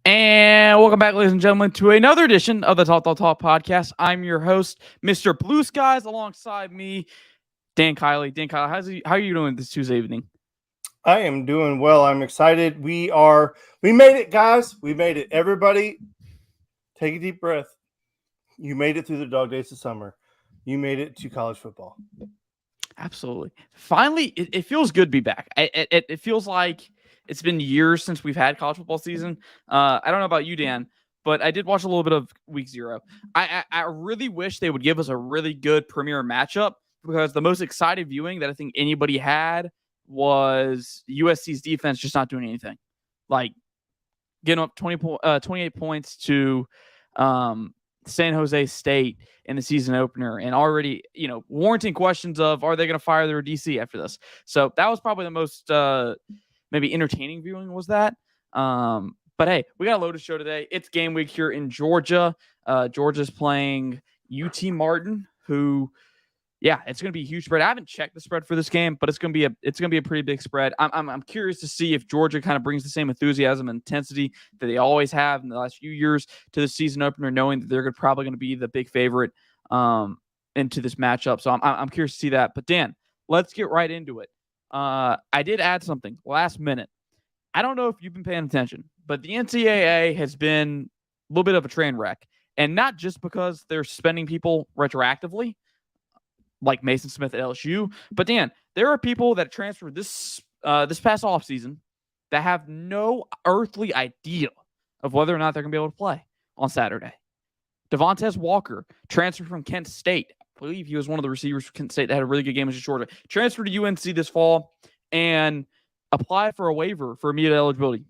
And welcome back, ladies and gentlemen, to another edition of the Talk podcast. I'm your host, Mr. Blue Skies, alongside me, Dan Kiley. Dan Kiley, how are you doing this Tuesday evening? I am doing well. I'm excited. We made it, guys. We made it. Everybody, take a deep breath. You made it through the dog days of summer. You made it to college football. Absolutely. Finally, it feels good to be back. It feels like it's been years since we've had college football season. I don't know about you, Dan, but I did watch a little bit of week 0. I really wish they would give us a really good premier matchup because the most excited viewing that I think anybody had was USC's defense just not doing anything. Like getting up 28 points to San Jose State in the season opener and already, warranting questions of are they going to fire their DC after this? So that was probably the most maybe entertaining viewing was that. But hey, we got a loaded show today. It's game week here in Georgia. Georgia's playing UT Martin, who it's going to be a huge spread. I haven't checked the spread for this game, but it's going to be a pretty big spread. I'm curious to see if Georgia kind of brings the same enthusiasm and intensity that they always have in the last few years to the season opener, knowing that they're probably going to be the big favorite into this matchup. So I'm curious to see that. But Dan, let's get right into it. I did add something last minute. I don't know if you've been paying attention, but the NCAA has been a little bit of a train wreck, and not just because they're suspending people retroactively, like Mason Smith at LSU. But Dan, there are people that transferred this past offseason that have no earthly idea of whether or not they're going to be able to play on Saturday. Devontae Walker transferred from Kent State. I believe he was one of the receivers for Kent State that had a really good game as a Georgia. Transferred to UNC this fall and applied for a waiver for immediate eligibility.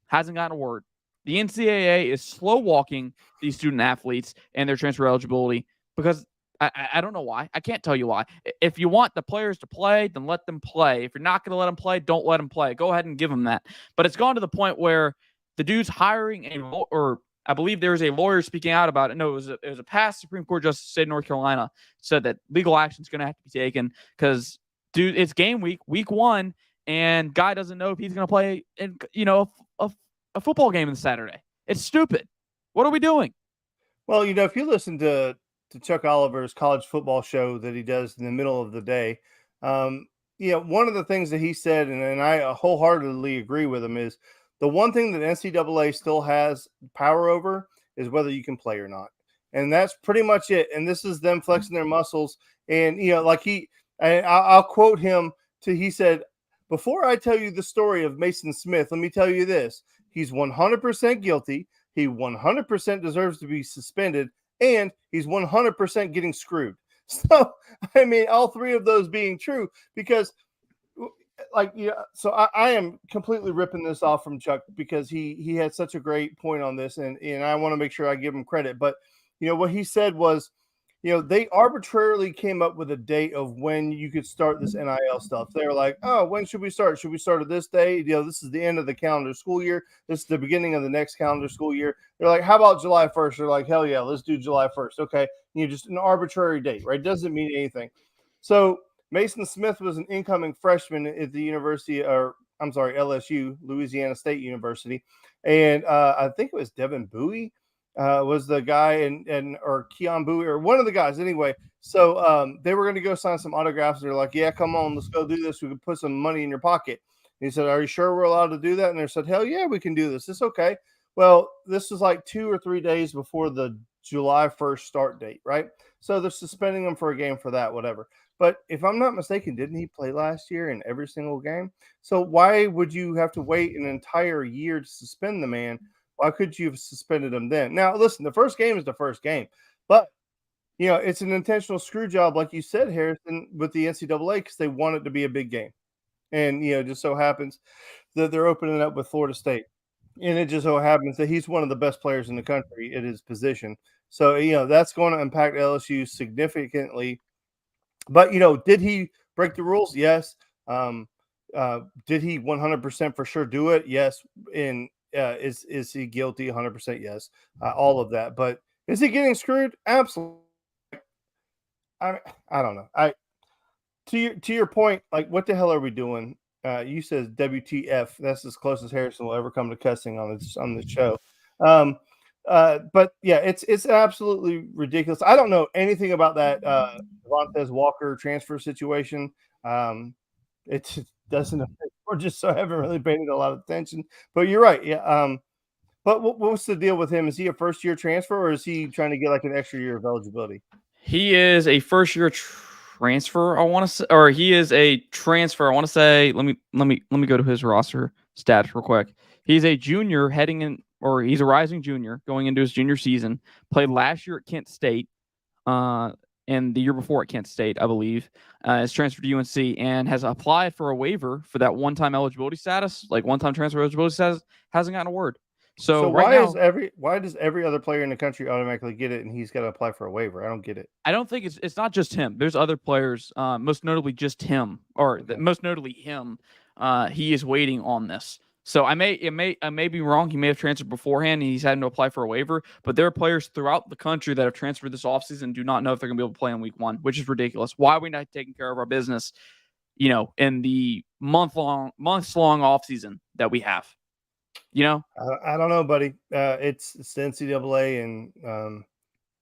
Hasn't gotten a word. The NCAA is slow walking these student athletes and their transfer eligibility because I don't know why. I can't tell you why. If you want the players to play, then let them play. If you're not going to let them play, don't let them play. Go ahead and give them that. But it's gone to the point where the dude's hiring or I believe there was a lawyer speaking out about it. No, it was a past Supreme Court justice of the state of North Carolina said that legal action is going to have to be taken because, dude, it's game week 1, and guy doesn't know if he's going to play in a football game on Saturday. It's stupid. What are we doing? Well, if you listen to Chuck Oliver's college football show that he does in the middle of the day, one of the things that he said, and I wholeheartedly agree with him, is the one thing that NCAA still has power over is whether you can play or not. And that's pretty much it. And this is them flexing their muscles. And, I'll quote him he said, before I tell you the story of Mason Smith, let me tell you this. He's 100% guilty. He 100% deserves to be suspended. And he's 100% getting screwed. So, all three of those being true because, so I am completely ripping this off from Chuck because he had such a great point on this, and I want to make sure I give him credit. But, what he said was, they arbitrarily came up with a date of when you could start this NIL stuff. They were like, oh, when should we start? Should we start at this day? This is the end of the calendar school year. This is the beginning of the next calendar school year. They're like, how about July 1st? They're like, hell yeah, let's do July 1st. Okay. Just an arbitrary date, right? Doesn't mean anything. So Mason Smith was an incoming freshman at the LSU, Louisiana State University. And I think it was Devin Bowie. Was the guy or Keon Bowie or one of the guys anyway. So they were going to go sign some autographs. They're like, yeah, come on, let's go do this. We can put some money in your pocket. And he said, are you sure we're allowed to do that? And they said, hell yeah, we can do this. It's okay. Well, this was like 2 or 3 days before the July 1st start date, right? So they're suspending him for a game for that, whatever. But if I'm not mistaken, didn't he play last year in every single game? So why would you have to wait an entire year to suspend the man? Why could you have suspended him then? Now, listen, the first game is the first game, but it's an intentional screw job, like you said, Harrison, with the NCAA because they want it to be a big game, and just so happens that they're opening up with Florida State, and it just so happens that he's one of the best players in the country at his position. So that's going to impact LSU significantly. But did he break the rules? Yes. Did he 100% for sure do it? Yes. Is he guilty? 100% yes. All of that. But is he getting screwed? Absolutely. I don't know. To your point, like, what the hell are we doing? You said WTF. That's as close as Harrison will ever come to cussing on this show. But yeah, it's absolutely ridiculous. I don't know anything about that Devontae Walker transfer situation. It just doesn't affect, or just so I haven't really paid a lot of attention. But you're right. Yeah. But what's the deal with him? Is he a first year transfer, or is he trying to get like an extra year of eligibility? He is a first year transfer. I want to say, or he is a transfer. I want to say. Let me go to his roster stats real quick. He's a junior heading in, or he's a rising junior going into his junior season. Played last year at Kent State, and the year before at Kent State, I believe. Is transferred to UNC and has applied for a waiver for that one-time eligibility status, like one-time transfer eligibility status. Hasn't gotten a word. So right now, why does every other player in the country automatically get it and he's got to apply for a waiver? I don't get it. I don't think it's not just him. There's other players, most notably just him, or most notably him. He is waiting on this. So I may be wrong. He may have transferred beforehand and he's having to apply for a waiver. But there are players throughout the country that have transferred this offseason and do not know if they're going to be able to play in week 1, which is ridiculous. Why are we not taking care of our business, in the months long offseason that we have? I don't know, buddy. It's the NCAA, and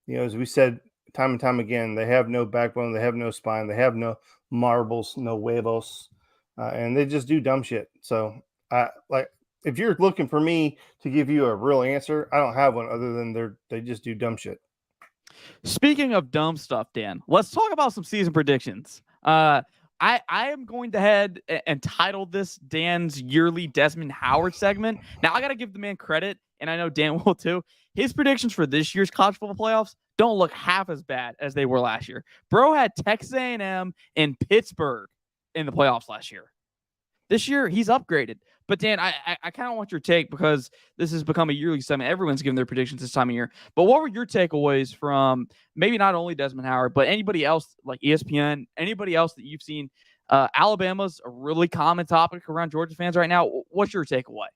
as we said time and time again, they have no backbone, they have no spine, they have no marbles, no huevos, and they just do dumb shit. So, if you're looking for me to give you a real answer, I don't have one other than they just do dumb shit. Speaking of dumb stuff, Dan, let's talk about some season predictions. I am going to head and title this Dan's yearly Desmond Howard segment. Now, I got to give the man credit, and I know Dan will too. His predictions for this year's college football playoffs don't look half as bad as they were last year. Bro had Texas A&M and Pittsburgh in the playoffs last year. This year, he's upgraded. But Dan, I kind of want your take because this has become a yearly segment. Everyone's giving their predictions this time of year. But what were your takeaways from maybe not only Desmond Howard, but anybody else like ESPN, anybody else that you've seen? Alabama's a really common topic around Georgia fans right now. What's your takeaway?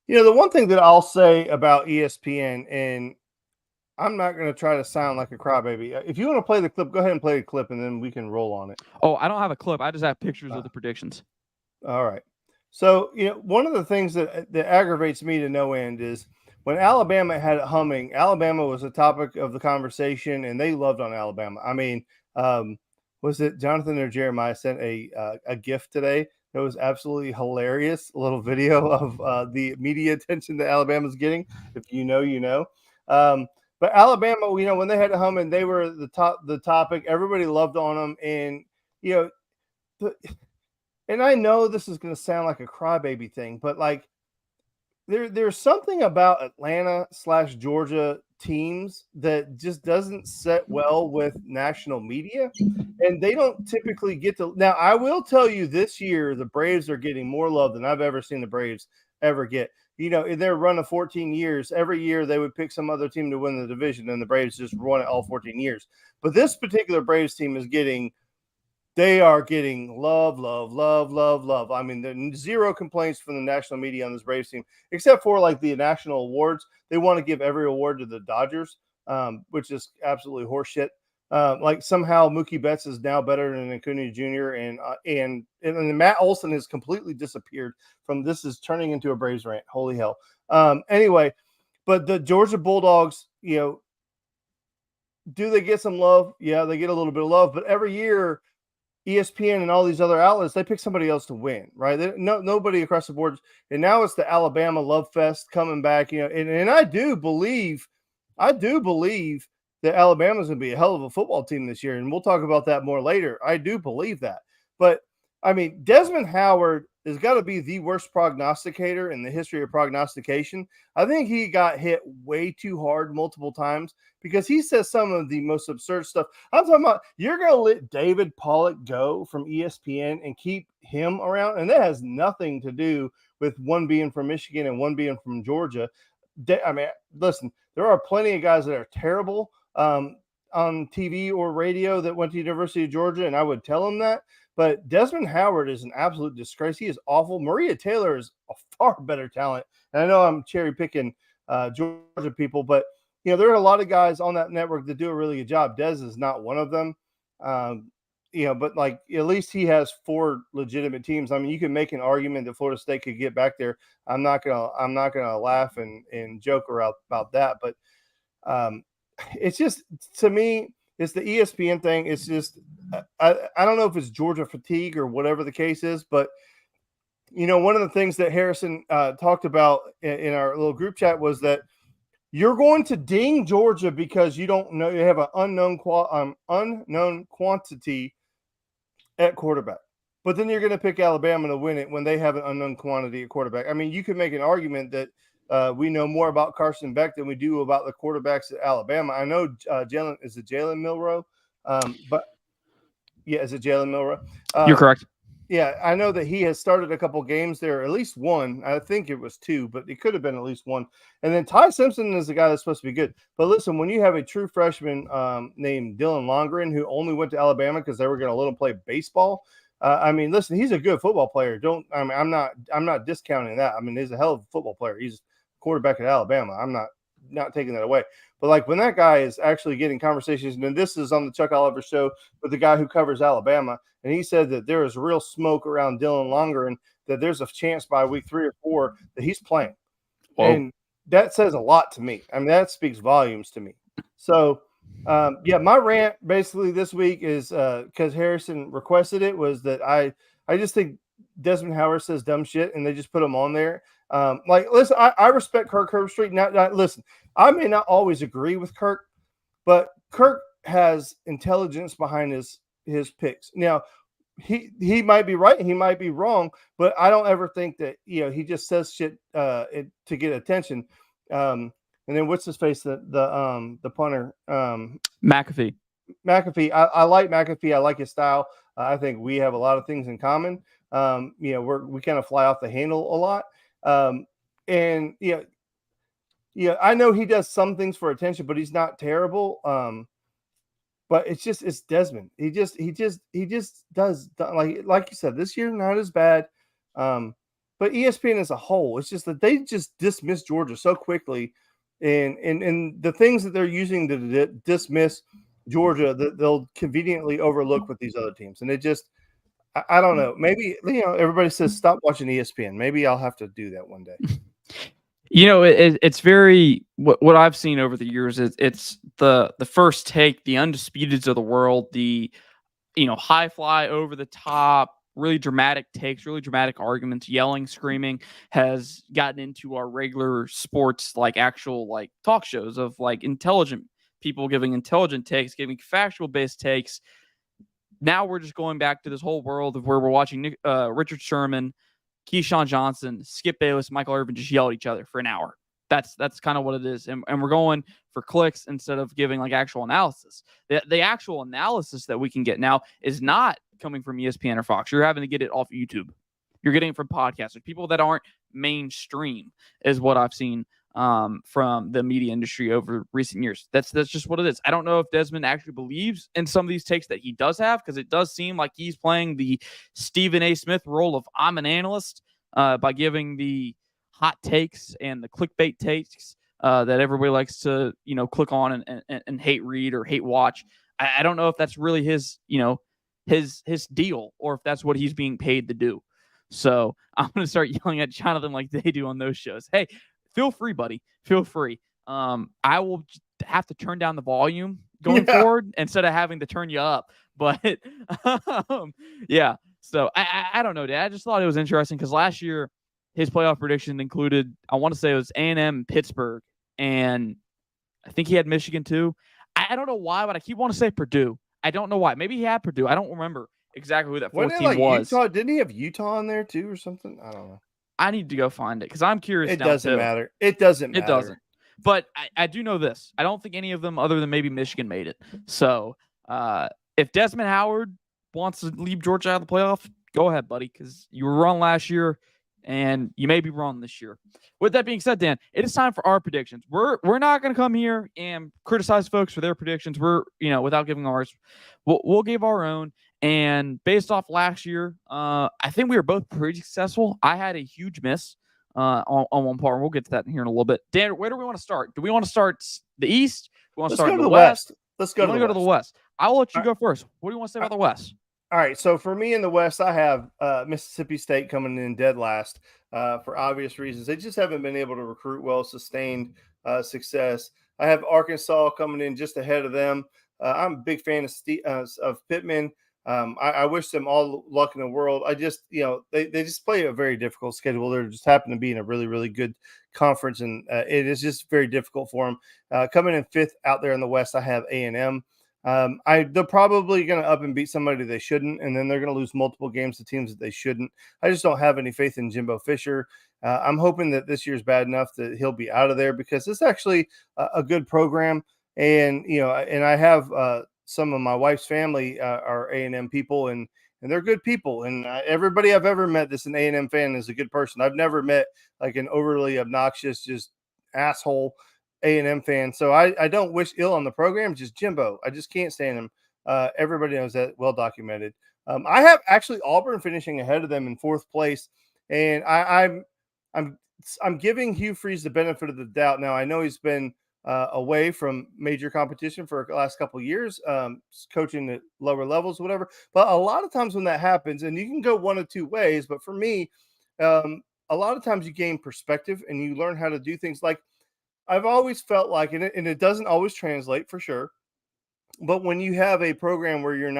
The one thing that I'll say about ESPN, and I'm not going to try to sound like a crybaby. If you want to play the clip, go ahead and play the clip, and then we can roll on it. Oh, I don't have a clip. I just have pictures of the predictions. All right. So, one of the things that aggravates me to no end is when Alabama had it humming, Alabama was a topic of the conversation, and they loved on Alabama. I mean, was it Jonathan or Jeremiah sent a gift today that was absolutely hilarious? A little video of the media attention that Alabama's getting. If you know, you know. But Alabama, when they had it humming, they were the topic. Everybody loved on them, and and I know this is going to sound like a crybaby thing, but like there's something about Atlanta/Georgia teams that just doesn't set well with national media, and they don't typically get to. Now, I will tell you, this year the Braves are getting more love than I've ever seen the Braves ever get. In their run of 14 years, every year they would pick some other team to win the division, and the Braves just won it all 14 years. But this particular Braves team is getting. They are getting love, love, love, love, love. I mean, there's zero complaints from the national media on this Braves team, except for like the national awards. They want to give every award to the Dodgers, which is absolutely horseshit. Like somehow Mookie Betts is now better than Acuna Jr. and Matt Olson has completely disappeared from this. Is turning into a Braves rant. Holy hell. Anyway, but the Georgia Bulldogs, do they get some love? Yeah, they get a little bit of love, but every year ESPN and all these other outlets, they pick somebody else to win, right? Nobody across the board. And now it's the Alabama Love Fest coming back, and I do believe that Alabama's going to be a hell of a football team this year. And we'll talk about that more later. I do believe that. But I mean, Desmond Howard has got to be the worst prognosticator in the history of prognostication. I think he got hit way too hard multiple times because he says some of the most absurd stuff. I'm talking about you're going to let David Pollock go from ESPN and keep him around. And that has nothing to do with one being from Michigan and one being from Georgia. I mean, listen, there are plenty of guys that are terrible on TV or radio that went to the University of Georgia, and I would tell them that. But Desmond Howard is an absolute disgrace. He is awful. Maria Taylor is a far better talent. And I know I'm cherry picking Georgia people, but there are a lot of guys on that network that do a really good job. Dez is not one of them. but like at least he has 4 legitimate teams. I mean, you can make an argument that Florida State could get back there. I'm not gonna laugh and joke around about that, but it's just, to me, it's the ESPN thing. It's just I don't know if it's Georgia fatigue or whatever the case is, but one of the things that Harrison talked about in our little group chat was that you're going to ding Georgia because you don't know, you have an unknown quantity at quarterback. But then you're going to pick Alabama to win it when they have an unknown quantity at quarterback. I mean, you could make an argument that we know more about Carson Beck than we do about the quarterbacks at Alabama. I know Jalen Milroe? But yeah, is it Jalen Milroe? You're correct. Yeah, I know that he has started a couple games there, at least one. I think it was 2, but it could have been at least 1. And then Ty Simpson is the guy that's supposed to be good. But listen, when you have a true freshman named Dylan Longren who only went to Alabama because they were going to let him play baseball, I mean, listen, he's a good football player. I'm not discounting that. I mean, he's a hell of a football player. He's quarterback at Alabama. I'm not taking that away. But like when that guy is actually getting conversations, and this is on the Chuck Oliver show with the guy who covers Alabama, and he said that there is real smoke around Dylan Longren, that there's a chance by week 3 or 4 that he's playing. Whoa. And that says a lot to me. I mean, that speaks volumes to me. So, my rant basically this week is because Harrison requested it, was that I just think Desmond Howard says dumb shit, and they just put him on there. Listen, I respect Kirk Herbstreit. Listen, I may not always agree with Kirk, but Kirk has intelligence behind his picks. Now, he might be right, he might be wrong, but I don't ever think that he just says shit to get attention. And then what's his face, the punter, McAfee. I like McAfee. I like his style. I think we have a lot of things in common. We kind of fly off the handle a lot. And I know he does some things for attention, but he's not terrible. But it's Desmond. He just does, like you said, this year not as bad. But ESPN as a whole, it's just that they just dismiss Georgia so quickly, and the things that they're using to dismiss Georgia that they'll conveniently overlook with these other teams. And it just, I don't know. Maybe everybody says stop watching ESPN. Maybe I'll have to do that one day. It's very what I've seen over the years is it's the first take, the undisputeds of the world, the high fly, over the top, really dramatic takes, really dramatic arguments, yelling, screaming has gotten into our regular sports, like actual like talk shows of like intelligent people giving intelligent takes, giving factual based takes. Now we're just going back to this whole world of where we're watching Richard Sherman, Keyshawn Johnson, Skip Bayless, Michael Irvin just yell at each other for an hour. That's kind of what it is. And we're going for clicks instead of giving like actual analysis. The actual analysis that we can get now is not coming from ESPN or Fox. You're having to get it off YouTube. You're getting it from podcasters, people that aren't mainstream, is what I've seen from the media industry over recent years. That's just what it is. I don't know if Desmond actually believes in some of these takes that he does have, because it does seem like he's playing the Stephen A. Smith role of I'm an analyst by giving the hot takes and the clickbait takes that everybody likes to click on and hate read or hate watch. I don't know if that's really his his deal, or if that's what he's being paid to do. So I'm going to start yelling at Jonathan like they do on those shows. Hey, feel free, buddy. Feel free. I will have to turn down the volume going forward instead of having to turn you up. But yeah. So I don't know, Dad. I just thought it was interesting because last year his playoff prediction included, I want to say it was A&M and Pittsburgh, and I think he had Michigan too. I don't know why, but I keep wanting to say Purdue. I don't know why. Maybe he had Purdue. I don't remember exactly who that fourth team was. Utah? Didn't he have Utah on there too or something? I don't know. I need to go find it because I'm curious. It doesn't matter. It doesn't matter. It doesn't. But I do know this. I don't think any of them, other than maybe Michigan, made it. So if Desmond Howard wants to leave Georgia out of the playoff, go ahead, buddy, because you were wrong last year and you may be wrong this year. With that being said, Dan, it is time for our predictions. We're not going to come here and criticize folks for their predictions. We're, without giving ours. We'll give our own. And based off last year, I think we were both pretty successful. I had a huge miss on one part, and we'll get to that here in a little bit. Dan, where do we want to start? Do we want to start the East? Do we want to start the West? Let's go to the West. I'll let you go first. What do you want to say about the West? All right, so for me in the West, I have Mississippi State coming in dead last for obvious reasons. They just haven't been able to recruit well, sustained success. I have Arkansas coming in just ahead of them. I'm a big fan of Pittman. I wish them all luck in the world. I just, they just play a very difficult schedule. They just happen to be in a really, really good conference, and it is just very difficult for them. Coming in fifth out there in the West, I have A&M. They're probably going to up and beat somebody they shouldn't, and then they're going to lose multiple games to teams that they shouldn't. I just don't have any faith in Jimbo Fisher. I'm hoping that this year's bad enough that he'll be out of there, because it's actually a good program. And and I have some of my wife's family are A&M people, and they're good people. And everybody I've ever met that's an A&M fan is a good person. I've never met like an overly obnoxious, just asshole A&M fan. So I don't wish ill on the program, just Jimbo. I just can't stand him. Everybody knows that, well documented. I have actually Auburn finishing ahead of them in fourth place, and I'm giving Hugh Freeze the benefit of the doubt. Now I know he's been away from major competition for the last couple of years, coaching at lower levels, whatever. But a lot of times when that happens, and you can go one of two ways, but for me, a lot of times you gain perspective and you learn how to do things. Like, I've always felt like, and it doesn't always translate for sure, but when you have a program where you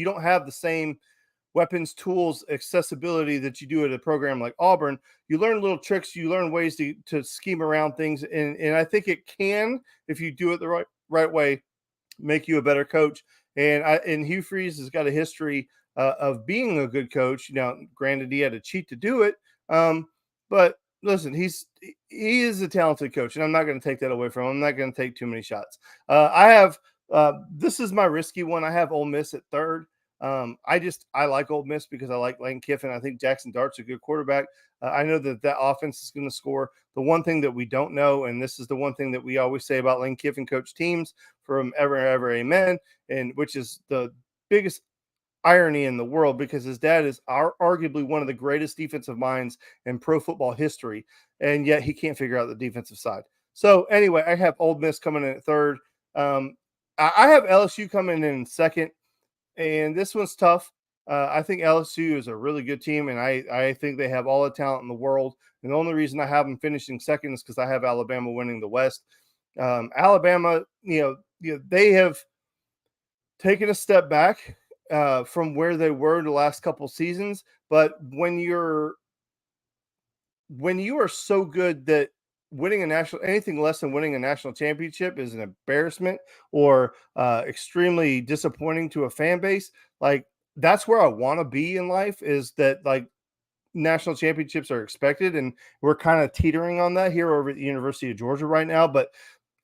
don't have the same weapons, tools, accessibility that you do at a program like Auburn, you learn little tricks, you learn ways to scheme around things. And I think it can, if you do it the right way, make you a better coach. And Hugh Freeze has got a history of being a good coach. Now, granted, he had to cheat to do it, but listen, he is a talented coach, and I'm not going to take that away from him. I'm not going to take too many shots. I have this is my risky one. I have Ole Miss at third. I like Ole Miss because I like Lane Kiffin. I think Jackson Dart's a good quarterback. I know that offense is going to score. The one thing that we don't know, and this is the one thing that we always say about Lane Kiffin coach teams from ever, amen, and which is the biggest irony in the world, because his dad is arguably one of the greatest defensive minds in pro football history, and yet he can't figure out the defensive side. So anyway, I have Ole Miss coming in at third. I have LSU coming in second, and this one's tough. I think LSU is a really good team, and I think they have all the talent in the world. And the only reason I have them finishing second is because I have Alabama winning the West. Alabama, they have taken a step back from where they were the last couple seasons. But when you are so good that anything less than winning a national championship is an embarrassment or extremely disappointing to a fan base, like, that's where I want to be in life, is that, like, national championships are expected, and we're kind of teetering on that here over at the University of Georgia right now. But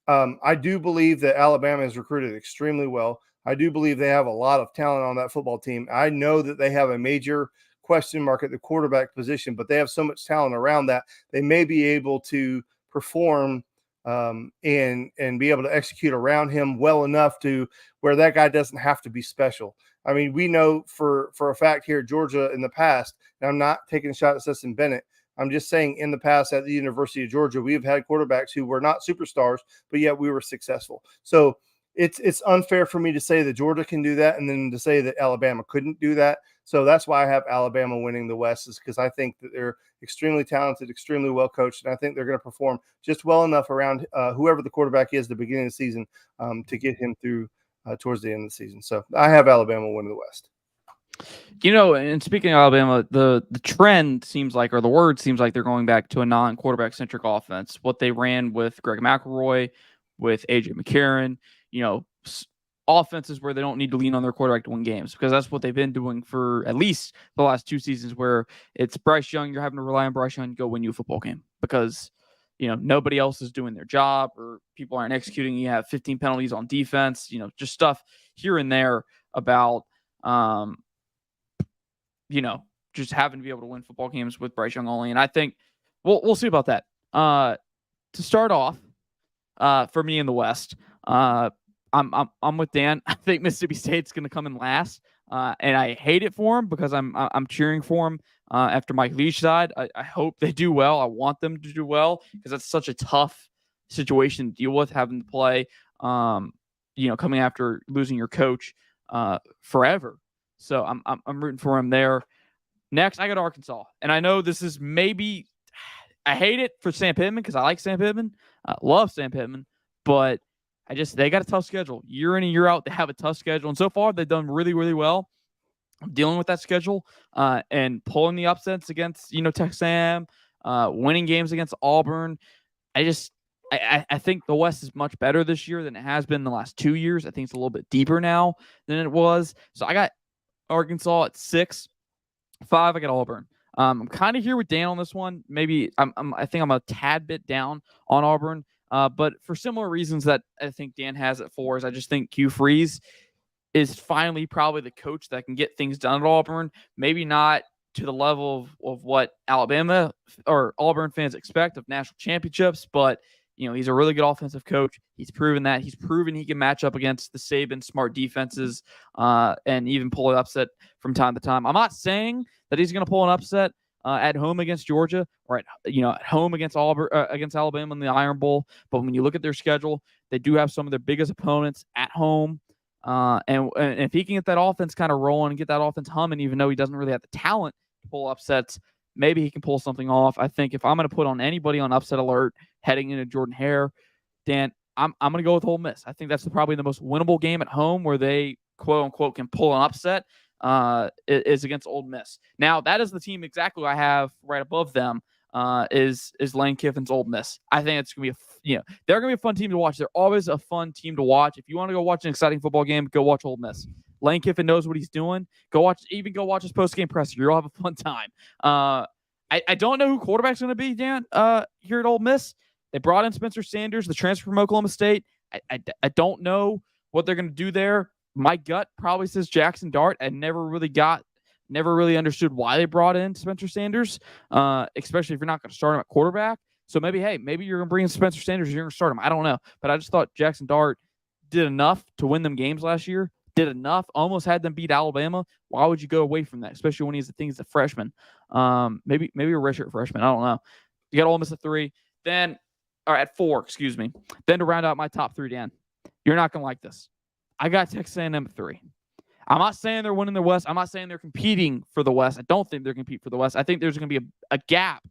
I do believe that Alabama has recruited extremely well. I do believe they have a lot of talent on that football team. I know that they have a major question mark at the quarterback position, but they have so much talent around that they may be able to perform and be able to execute around him well enough to where that guy doesn't have to be special. I mean, we know for a fact here at Georgia in the past, and I'm not taking a shot at Stetson Bennett, I'm just saying in the past at the University of Georgia, we've had quarterbacks who were not superstars, but yet we were successful. So it's unfair for me to say that Georgia can do that and then to say that Alabama couldn't do that. So that's why I have Alabama winning the West, is because I think that they're extremely talented, extremely well coached, and I think they're going to perform just well enough around whoever the quarterback is at the beginning of the season to get him through towards the end of the season. So I have Alabama winning the West. And speaking of Alabama, the trend seems like, or the word seems like, they're going back to a non-quarterback centric offense. What they ran with Greg McElroy, with AJ McCarron, offenses where they don't need to lean on their quarterback to win games, because that's what they've been doing for at least the last two seasons, where it's Bryce Young, you're having to rely on Bryce Young to go win you a football game because nobody else is doing their job, or people aren't executing. You have 15 penalties on defense, just stuff here and there about just having to be able to win football games with Bryce Young only. And I think we'll see about that. To start off, for me in the West, I'm with Dan. I think Mississippi State's going to come in last, and I hate it for him because I'm cheering for him after Mike Leach's side. I hope they do well. I want them to do well because that's such a tough situation to deal with, having to play, coming after losing your coach forever. So I'm rooting for him there. Next, I got Arkansas, and I know this is maybe I hate it for Sam Pittman because I like Sam Pittman, love Sam Pittman, but they got a tough schedule year in and year out. They have a tough schedule, and so far they've done really really well dealing with that schedule and pulling the upsets against Texas A&M, winning games against Auburn. I think the West is much better this year than it has been the last 2 years. I think it's a little bit deeper now than it was. So I got Arkansas at 6. 5, I got Auburn. I'm kind of here with Dan on this one. Maybe I think I'm a tad bit down on Auburn, but for similar reasons that I think Dan has at 4. Is I just think Hugh Freeze is finally probably the coach that can get things done at Auburn. Maybe not to the level of what Alabama or Auburn fans expect of national championships, but he's a really good offensive coach. He's proven that. He's proven he can match up against the Saban smart defenses and even pull an upset from time to time. I'm not saying that he's going to pull an upset at home against Georgia or at home against Auburn, against Alabama in the Iron Bowl. But when you look at their schedule, they do have some of their biggest opponents at home. And if he can get that offense kind of rolling and get that offense humming, even though he doesn't really have the talent to pull upsets, maybe he can pull something off. I think if I'm going to put on anybody on upset alert heading into Jordan Hare, Dan, I'm going to go with Ole Miss. I think that's probably the most winnable game at home where they quote unquote can pull an upset is against Ole Miss. Now that is the team exactly I have right above them is Lane Kiffin's Ole Miss. I think it's going to be they're going to be a fun team to watch. They're always a fun team to watch. If you want to go watch an exciting football game, go watch Ole Miss. Lane Kiffin knows what he's doing. Go watch his post-game presser. You'll have a fun time. I don't know who quarterback's going to be, Dan, here at Ole Miss. They brought in Spencer Sanders, the transfer from Oklahoma State. I don't know what they're going to do there. My gut probably says Jackson Dart. I never really understood why they brought in Spencer Sanders, especially if you're not going to start him at quarterback. So maybe you're going to bring in Spencer Sanders and you're going to start him. I don't know. But I just thought Jackson Dart did enough to win them games last year. Did enough, almost had them beat Alabama. Why would you go away from that, especially when he's a freshman? Maybe a redshirt freshman. I don't know. You got Ole Miss at 3. Then, at 4, excuse me. Then to round out my top 3, Dan, you're not going to like this. I got Texas A&M at 3. I'm not saying they're winning the West. I'm not saying they're competing for the West. I don't think they're competing for the West. I think there's going to be a gap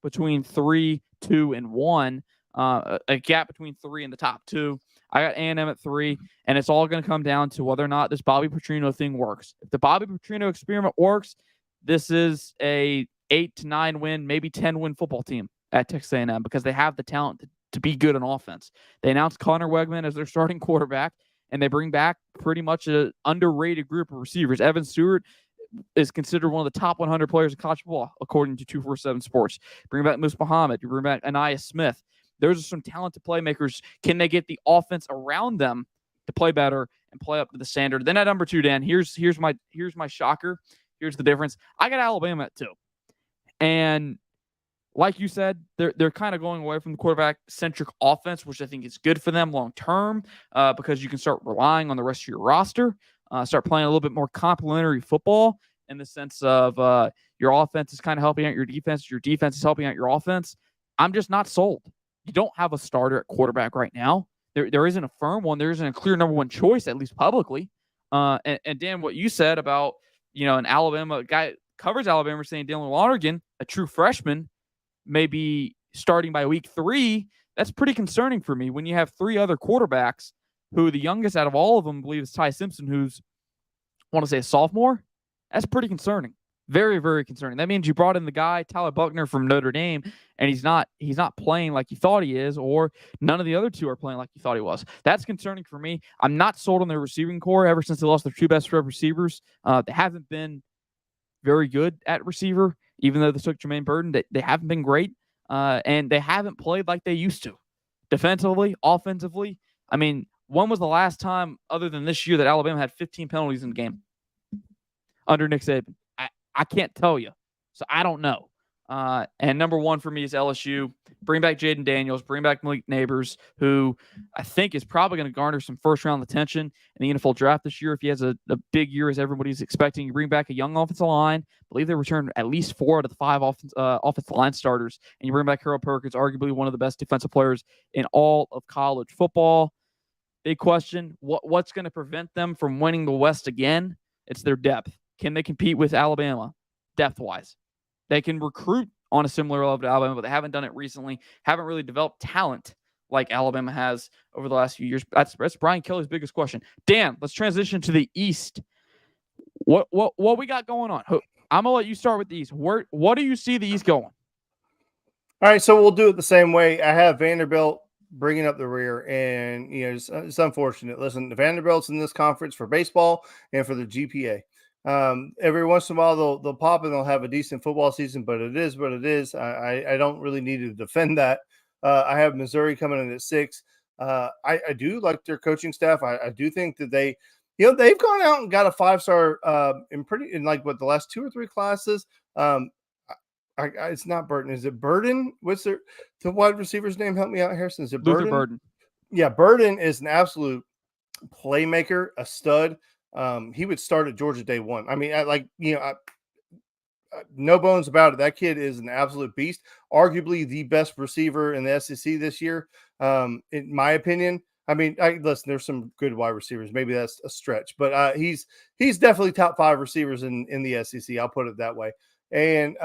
between 3, 2, and 1. A gap between 3 and the top 2. I got A&M at 3, and it's all going to come down to whether or not this Bobby Petrino thing works. If the Bobby Petrino experiment works, this is a 8 to 9 win, maybe 10 win football team at Texas A&M because they have the talent to be good on offense. They announced Connor Wegman as their starting quarterback, and they bring back pretty much an underrated group of receivers. Evan Stewart is considered one of the top 100 players in college football, according to 247 Sports. Bring back Moose Muhammad. You bring back Anaya Smith. Those are some talented playmakers. Can they get the offense around them to play better and play up to the standard? Then at number 2, Dan, here's my shocker. Here's the difference. I got Alabama at 2. And like you said, they're kind of going away from the quarterback-centric offense, which I think is good for them long-term because you can start relying on the rest of your roster, start playing a little bit more complementary football in the sense of your offense is kind of helping out your defense is helping out your offense. I'm just not sold. You don't have a starter at quarterback right now. There isn't a firm one. There isn't a clear number 1 choice, at least publicly. And Dan, what you said about, an Alabama guy covers Alabama saying Dylan Lonergan, a true freshman, may be starting by week 3. That's pretty concerning for me when you have 3 other quarterbacks who the youngest out of all of them, I believe, is Ty Simpson, who's, I want to say, a sophomore. That's pretty concerning. Very, very concerning. That means you brought in the guy, Tyler Buckner from Notre Dame, and he's not playing like you thought he is, or none of the other 2 are playing like you thought he was. That's concerning for me. I'm not sold on their receiving core ever since they lost their 2 best receivers. They haven't been very good at receiver, even though they took Jermaine Burton. They haven't been great, and they haven't played like they used to. Defensively, offensively. I mean, when was the last time, other than this year, that Alabama had 15 penalties in the game under Nick Saban? I can't tell you. So I don't know. And number 1 for me is LSU. Bring back Jaden Daniels. Bring back Malik Neighbors, who I think is probably going to garner some first-round attention in the NFL draft this year if he has a big year as everybody's expecting. You bring back a young offensive line. I believe they returned at least 4 out of the 5 offensive line starters. And you bring back Harold Perkins, arguably one of the best defensive players in all of college football. Big question, what's going to prevent them from winning the West again? It's their depth. Can they compete with Alabama depth-wise? They can recruit on a similar level to Alabama, but they haven't done it recently. Haven't really developed talent like Alabama has over the last few years. That's Brian Kelly's biggest question. Dan, let's transition to the East. What we got going on? I'm gonna let you start with the East. What do you see the East going? All right, so we'll do it the same way. I have Vanderbilt bringing up the rear, and it's unfortunate. Listen, the Vanderbilt's in this conference for baseball and for the GPA. Every once in a while, they'll pop and they'll have a decent football season, but it is what it is. I don't really need to defend that. I have Missouri coming in at 6. I do like their coaching staff. I do think that they've gone out and got a 5-star in like the last 2 or 3 classes. It's not Burton. Is it Burden? What's the wide receiver's name? Help me out, Harrison. Is it Burden? Luther Burden. Yeah, Burden is an absolute playmaker, a stud. He would start at Georgia day one. I mean, no bones about it. That kid is an absolute beast. Arguably the best receiver in the SEC this year, in my opinion. I mean, listen, there's some good wide receivers. Maybe that's a stretch, but he's definitely top 5 receivers in the SEC. I'll put it that way. And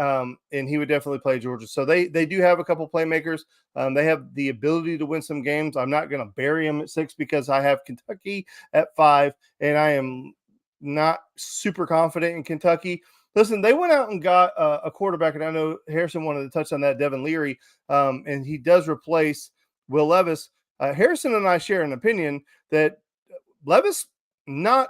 he would definitely play Georgia. So they do have a couple playmakers. They have the ability to win some games. I'm not going to bury them at 6 because I have Kentucky at 5, and I am not super confident in Kentucky. Listen, they went out and got a quarterback, and I know Harrison wanted to touch on that, Devin Leary, and he does replace Will Levis. Harrison and I share an opinion that Levis not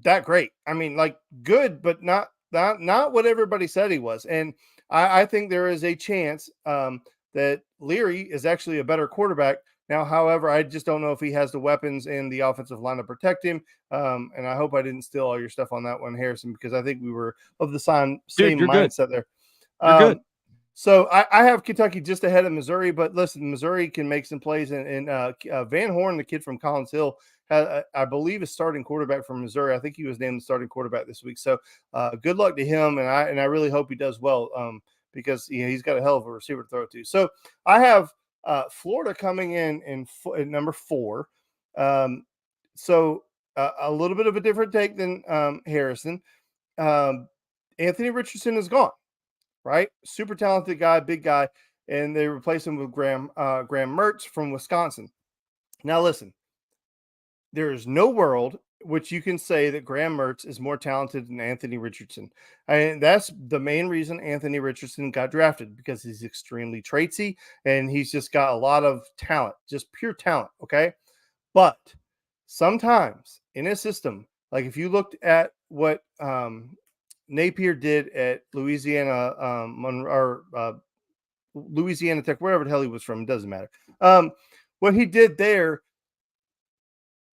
that great. I mean, like good, but not what everybody said he was. And I think there is a chance that Leary is actually a better quarterback. Now, however, I just don't know if he has the weapons and the offensive line to protect him. And I hope I didn't steal all your stuff on that one, Harrison, because I think we were of the same mindset there. You're good. So I have Kentucky just ahead of Missouri, but listen, Missouri can make some plays. And Van Horn, the kid from Collins Hill, I believe is starting quarterback from Missouri. I think he was named the starting quarterback this week. So good luck to him, and I really hope he does well because he's got a hell of a receiver to throw to. So I have Florida coming in number 4. So a little bit of a different take than Harrison. Anthony Richardson is gone. Right? Super talented guy, big guy. And they replace him with Graham Mertz from Wisconsin. Now, listen, there is no world which you can say that Graham Mertz is more talented than Anthony Richardson. And that's the main reason Anthony Richardson got drafted, because he's extremely traitsy and he's just got a lot of talent, just pure talent. Okay. But sometimes in a system, like if you looked at what, Napier did at Louisiana, Louisiana Tech, wherever the hell he was from, it doesn't matter. What he did there,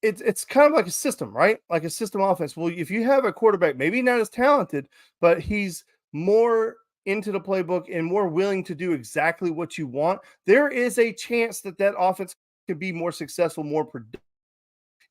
it's kind of like a system, right? Like a system offense. Well, if you have a quarterback, maybe not as talented, but he's more into the playbook and more willing to do exactly what you want, there is a chance that offense could be more successful, more productive,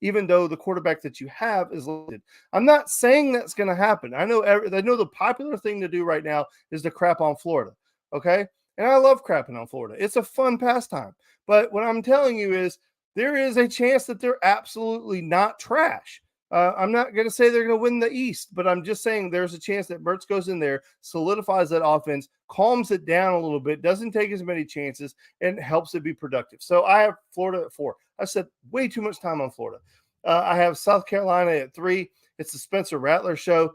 even though the quarterback that you have is limited. I'm not saying that's going to happen. I know the popular thing to do right now is to crap on Florida, okay? And I love crapping on Florida. It's a fun pastime. But what I'm telling you is there is a chance that they're absolutely not trash. I'm not going to say they're going to win the East, but I'm just saying there's a chance that Mertz goes in there, solidifies that offense, calms it down a little bit, doesn't take as many chances, and helps it be productive. So I have Florida at 4. I spent way too much time on Florida. I have South Carolina at 3. It's the Spencer Rattler show.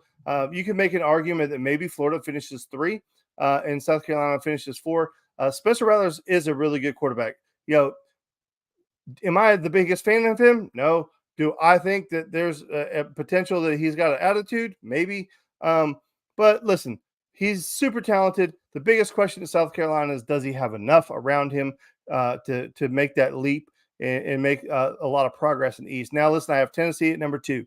You can make an argument that maybe Florida finishes 3 and South Carolina finishes 4. Spencer Rattler is a really good quarterback. Am I the biggest fan of him? No. Do I think that there's a potential that he's got an attitude? Maybe. But listen, he's super talented. The biggest question in South Carolina is, does he have enough around him to make that leap and make a lot of progress in the East? Now, listen, I have Tennessee at number 2.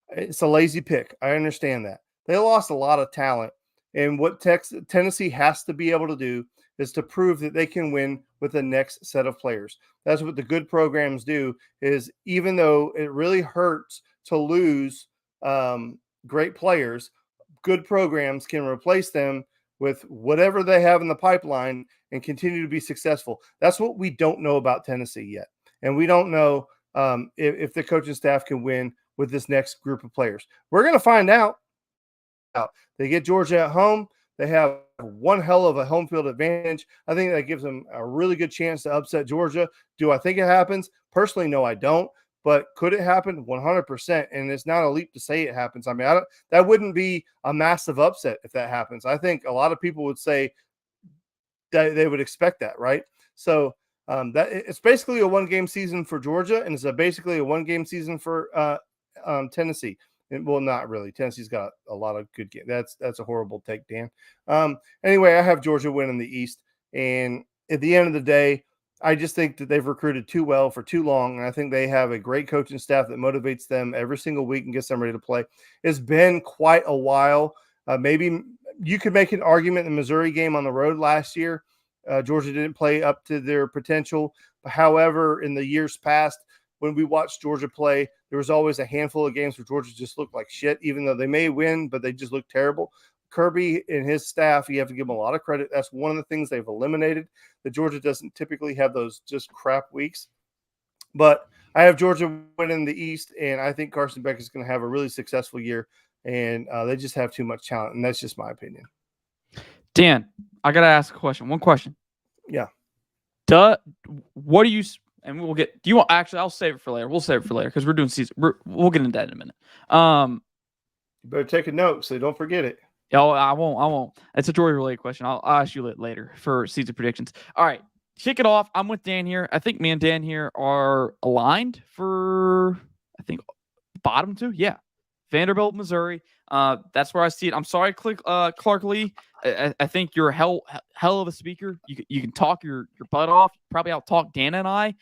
It's a lazy pick. I understand that. They lost a lot of talent. And what Tennessee has to be able to do is to prove that they can win with the next set of players. That's what the good programs do, is even though it really hurts to lose great players, good programs can replace them with whatever they have in the pipeline and continue to be successful. That's what we don't know about Tennessee yet. And we don't know if the coaching staff can win with this next group of players? We're going to find out. They get Georgia at home. They have one hell of a home field advantage. I think that gives them a really good chance to upset Georgia. Do I think it happens? Personally, no, I don't. But could it happen? 100%. And it's not a leap to say it happens. I mean, that wouldn't be a massive upset if that happens. I think a lot of people would say that they would expect that, right? So that it's basically a one-game season for Georgia, and it's basically a one-game season for Tennessee. Well, not really. Tennessee's got a lot of good games. That's a horrible take, Dan. Anyway, I have Georgia winning the East, and at the end of the day, I just think that they've recruited too well for too long, and I think they have a great coaching staff that motivates them every single week and gets them ready to play. It's been quite a while. Maybe you could make an argument in the Missouri game on the road last year. Georgia didn't play up to their potential. However, in the years past, when we watched Georgia play, there was always a handful of games where Georgia just looked like shit, even though they may win, but they just look terrible. Kirby and his staff, you have to give them a lot of credit. That's one of the things they've eliminated. That Georgia doesn't typically have those just crap weeks. But I have Georgia winning the East, and I think Carson Beck is going to have a really successful year, and they just have too much talent, and that's just my opinion. Dan, I got to ask a question. One question. Yeah. What do you – and we'll get – do you want – actually, I'll save it for later. We'll save it for later because we're doing season – we'll get into that in a minute. You better take a note so don't forget it. Oh, I won't. It's a Georgia-related question. I'll ask you it later for season predictions. All right. Kick it off. I'm with Dan here. I think me and Dan here are aligned for, I think, bottom two. Yeah. Vanderbilt, Missouri. That's where I see it. I'm sorry, Clark Lee. I think you're a hell of a speaker. You can talk your butt off. Probably out-talk Dan and I.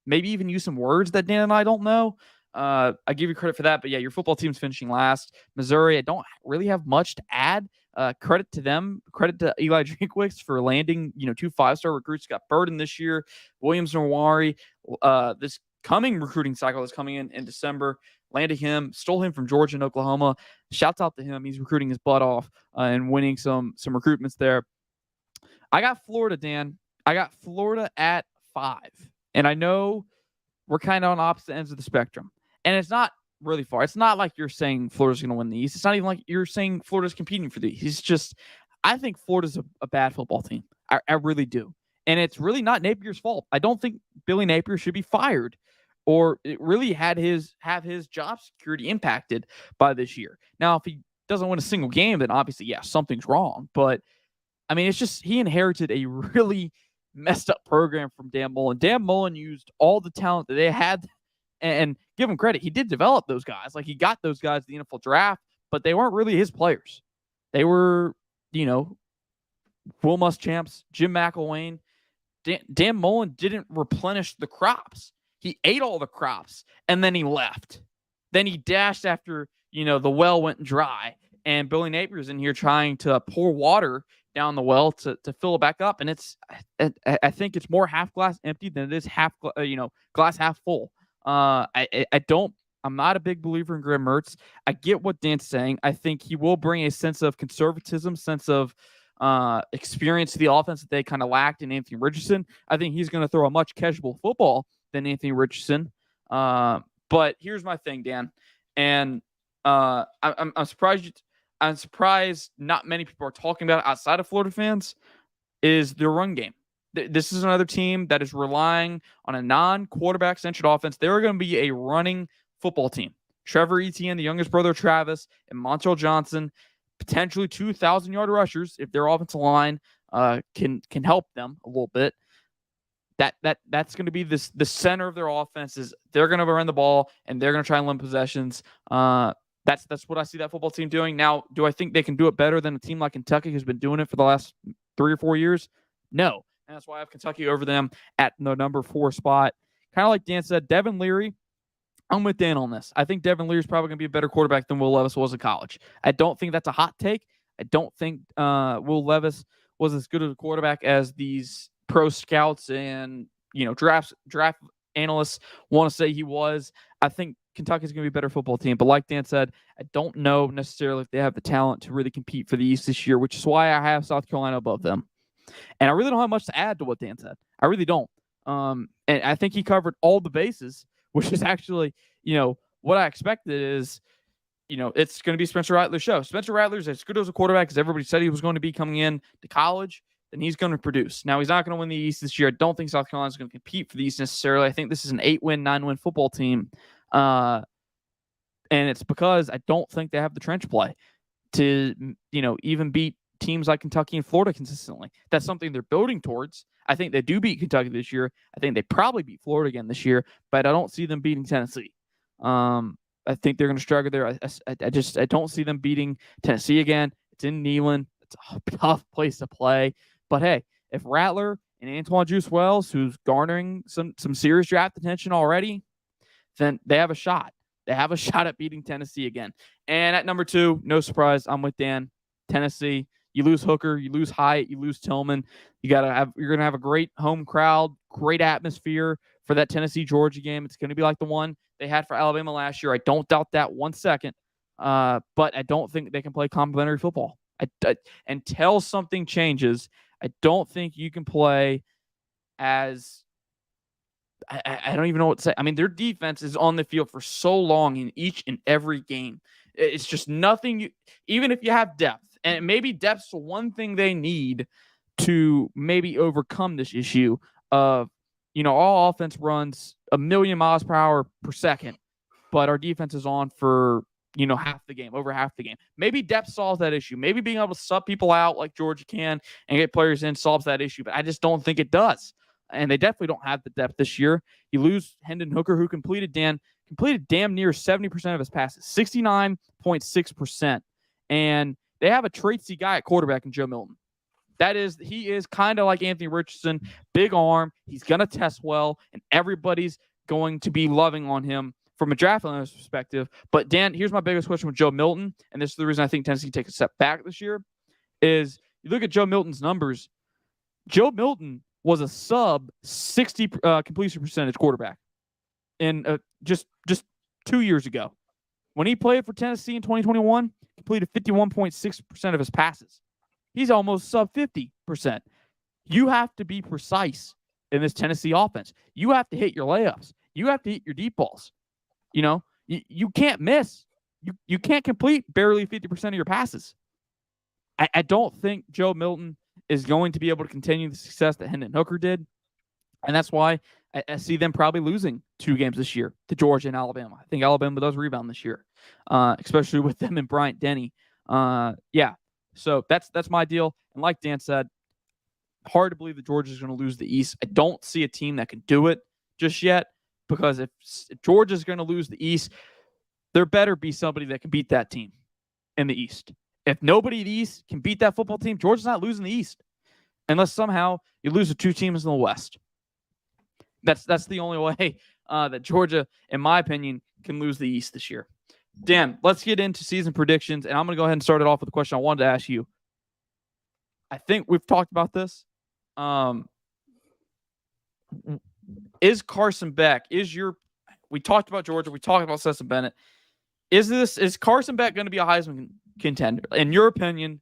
Maybe even use some words that Dan and I don't know. I give you credit for that. But, yeah, your football team's finishing last. Missouri, I don't really have much to add. Credit to them. Credit to Eli Drinkwitz for landing, 2 5-star recruits. Got Burden this year. Williams Nawari. This coming recruiting cycle is coming in December. Landed him, stole him from Georgia and Oklahoma. Shouts out to him. He's recruiting his butt off and winning some recruitments there. I got Florida, Dan. I got Florida at 5. And I know we're kind of on opposite ends of the spectrum. And it's not really far. It's not like you're saying Florida's going to win the East. It's not even like you're saying Florida's competing for the East. It's just, I think Florida's a bad football team. I really do. And it's really not Napier's fault. I don't think Billy Napier should be fired or it really have his job security impacted by this year. Now, if he doesn't win a single game, then obviously, yeah, something's wrong. But, I mean, it's just he inherited a really messed up program from Dan Mullen. Dan Mullen used all the talent that they had. And give him credit, he did develop those guys. Like, he got those guys in the NFL draft, but they weren't really his players. They were, Will Muschamps, Jim McElwain. Dan Mullen didn't replenish the crops. He ate all the crops, and then he left. Then he dashed after, the well went dry. And Billy Napier's in here trying to pour water down the well to fill it back up. And I think it's more half glass empty than it is glass half full. I'm not a big believer in Graham Mertz. I get what Dan's saying. I think he will bring a sense of conservatism, sense of experience to the offense that they kind of lacked in Anthony Richardson. I think he's going to throw a much catchable football than Anthony Richardson. But here's my thing, Dan, and I'm surprised. I'm surprised not many people are talking about it outside of Florida fans. Is their run game? This is another team that is relying on a non-quarterback-centered offense. They're going to be a running football team. Trevor Etienne, the youngest brother of Travis, and Montrell Johnson, potentially 2,000-yard rushers if their offensive line can help them a little bit. That's going to be the center of their offense. Is they're going to run the ball and they're going to try and limit possessions. That's what I see that football team doing. Now, do I think they can do it better than a team like Kentucky who's been doing it for the last 3 or 4 years? No. And that's why I have Kentucky over them at the number 4 spot. Kind of like Dan said, Devin Leary, I'm with Dan on this. I think Devin Leary is probably going to be a better quarterback than Will Levis was in college. I don't think that's a hot take. I don't think Will Levis was as good of a quarterback as these pro scouts and draft analysts want to say he was. I think Kentucky's going to be a better football team. But like Dan said, I don't know necessarily if they have the talent to really compete for the East this year, which is why I have South Carolina above them. And I really don't have much to add to what Dan said. I really don't. And I think he covered all the bases, which is actually, what I expected is, it's going to be Spencer Rattler's show. Spencer Rattler's as good as a quarterback as everybody said he was going to be coming in to college, then he's going to produce. Now, he's not going to win the East this year. I don't think South Carolina's going to compete for the East necessarily. I think this is an 8-win, 9-win football team. And it's because I don't think they have the trench play to, even beat teams like Kentucky and Florida consistently. That's something they're building towards. I think they do beat Kentucky this year. I think they probably beat Florida again this year, but I don't see them beating Tennessee. I think they're going to struggle there. I don't see them beating Tennessee again. It's in Neyland. It's a tough place to play. But hey, if Rattler and Antoine Juice Wells, who's garnering some serious draft attention already, then they have a shot. They have a shot at beating Tennessee again. And at number 2, no surprise, I'm with Dan. Tennessee. You lose Hooker, you lose Hyatt, you lose Tillman. You're gonna have a great home crowd, great atmosphere for that Tennessee-Georgia game. It's gonna be like the one they had for Alabama last year. I don't doubt that 1 second. But I don't think they can play complementary football. Until something changes, I don't think you can play as I don't even know what to say. I mean, their defense is on the field for so long in each and every game. It's just nothing. Even if you have depth, and maybe depth's the one thing they need to maybe overcome this issue of, all offense runs 1,000,000 miles per hour per second, but our defense is on for, half the game, over half the game. Maybe depth solves that issue. Maybe being able to sub people out like Georgia can and get players in solves that issue, but I just don't think it does. And they definitely don't have the depth this year. You lose Hendon Hooker, who completed damn near 70% of his passes, 69.6%. And they have a tradesy guy at quarterback in Joe Milton. He is kind of like Anthony Richardson, big arm. He's going to test well, and everybody's going to be loving on him from a draft analyst perspective. But Dan, here's my biggest question with Joe Milton, and this is the reason I think Tennessee takes a step back this year, is you look at Joe Milton's numbers. Joe Milton was a sub 60 completion percentage quarterback in just 2 years ago. When he played for Tennessee in 2021, completed 51.6% of his passes. He's almost sub 50%. You have to be precise in this Tennessee offense. You have to hit your layups. You have to hit your deep balls. You can't miss. You can't complete barely 50% of your passes. I don't think Joe Milton is going to be able to continue the success that Hendon Hooker did. And that's why I see them probably losing 2 games this year to Georgia and Alabama. I think Alabama does rebound this year, especially with them and Bryant Denny. So that's my deal. And like Dan said, hard to believe that Georgia's going to lose the East. I don't see a team that can do it just yet, because if Georgia's going to lose the East, there better be somebody that can beat that team in the East. If nobody in the East can beat that football team, Georgia's not losing the East unless somehow you lose the 2 teams in the West. That's the only way that Georgia, in my opinion, can lose the East this year. Dan, let's get into season predictions, and I'm going to go ahead and start it off with a question I wanted to ask you. I think we've talked about this. Is Carson Beck, we talked about Georgia, we talked about Stetson Bennett. Is Carson Beck going to be a Heisman contender? In your opinion,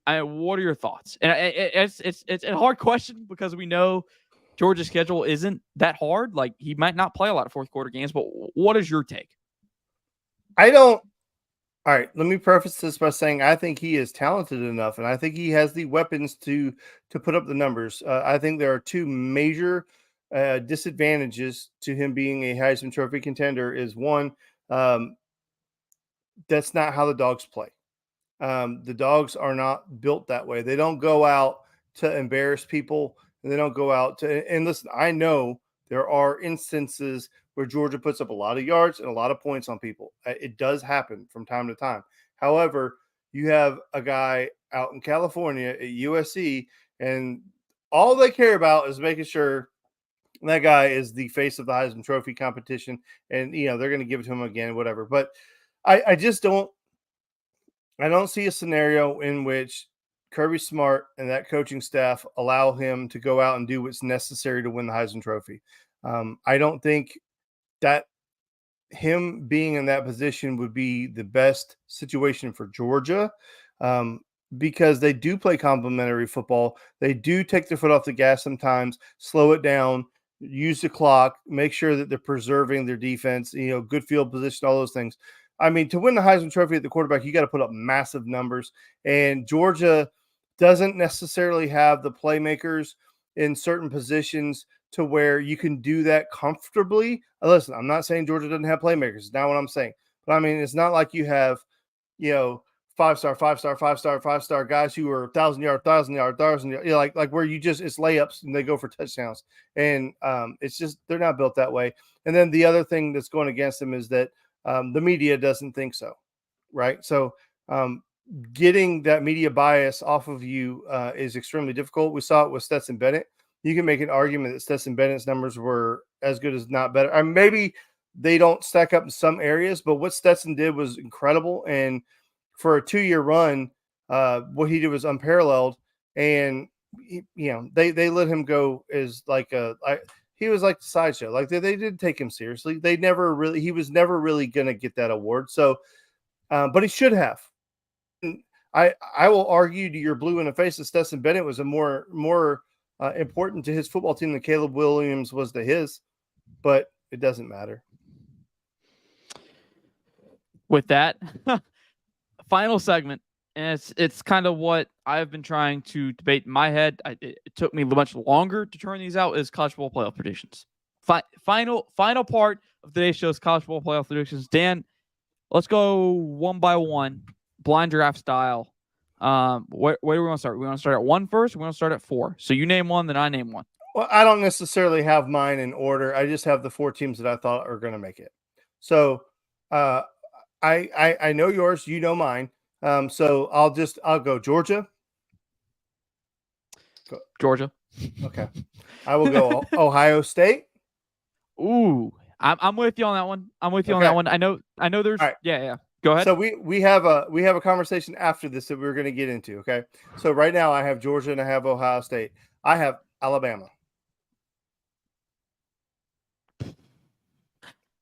what are your thoughts? And it's a hard question because we know Georgia's schedule isn't that hard. Like, he might not play a lot of fourth quarter games, but what is your take? All right, let me preface this by saying I think he is talented enough, and I think he has the weapons to put up the numbers. I think there are 2 major disadvantages to him being a Heisman Trophy contender. Is one, that's not how the Dogs play. The Dogs are not built that way. They don't go out to embarrass people, and they don't go out to – and listen, I know there are instances where Georgia puts up a lot of yards and a lot of points on people. It does happen from time to time. However, you have a guy out in California at USC, and all they care about is making sure that guy is the face of the Heisman Trophy competition, and they're going to give it to him again, whatever. But I just don't see a scenario in which Kirby Smart and that coaching staff allow him to go out and do what's necessary to win the Heisman Trophy. I don't think that him being in that position would be the best situation for Georgia, because they do play complementary football. They do take their foot off the gas sometimes, slow it down, use the clock, make sure that they're preserving their defense, good field position, all those things. I mean, to win the Heisman Trophy at the quarterback, you got to put up massive numbers. And Georgia doesn't necessarily have the playmakers in certain positions to where you can do that comfortably. Listen, I'm not saying Georgia doesn't have playmakers. It's not what I'm saying. But I mean, it's not like you have, 5-star, 5-star, 5-star, 5-star guys who are 1,000-yard, 1,000-yard, 1,000-yard, like where you just, it's layups and they go for touchdowns. And it's just, they're not built that way. And then the other thing that's going against them is that the media doesn't think so. Right. So getting that media bias off of you is extremely difficult. We saw it with Stetson Bennett. You can make an argument that Stetson Bennett's numbers were as good as not better. Maybe they don't stack up in some areas, but what Stetson did was incredible. And for a 2-year run, what he did was unparalleled. And, they let him go as like he was like the sideshow. Like they didn't take him seriously. He was never really going to get that award. So, but he should have. I will argue to your blue in the face that Stetson Bennett was a more important to his football team than Caleb Williams was to his, but it doesn't matter. With that, final segment, and it's kind of what I've been trying to debate in my head. It took me much longer to turn these out. Is college football playoff predictions. Final part of today's show is college football playoff predictions. Dan, let's go one by one, blind draft style. Where do we want to start? We want to start at 1 first. We want to start at 4. So you name one, then I name one. Well, I don't necessarily have mine in order. I just have the 4 teams that I thought are going to make it. So I know yours. You know mine. So I'll go Georgia. Georgia. Okay. I will go Ohio State. Ooh, I'm with you on that one. On that one. I know there's right. Yeah. Go ahead. So we have a conversation after this that we're going to get into. Okay. So right now I have Georgia and I have Ohio State. I have Alabama.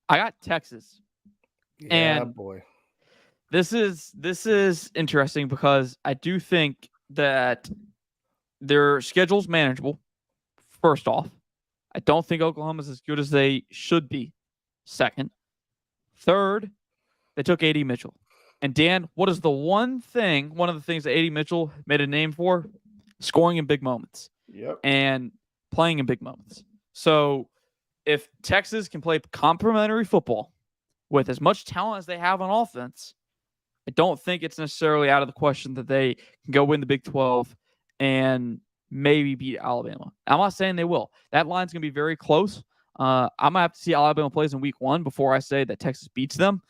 I got Texas. Yeah, and boy. This is interesting because I do think that their schedule's manageable. First off, I don't think Oklahoma's as good as they should be. Second, third, they took A.D. Mitchell. And Dan, what is one of the things that A.D. Mitchell made a name for? Scoring in big moments. Yep. And playing in big moments. So if Texas can play complementary football with as much talent as they have on offense, I don't think it's necessarily out of the question that they can go win the Big 12 and maybe beat Alabama. I'm not saying they will. That line's going to be very close. I'm going to have to see Alabama plays in week 1 before I say that Texas beats them.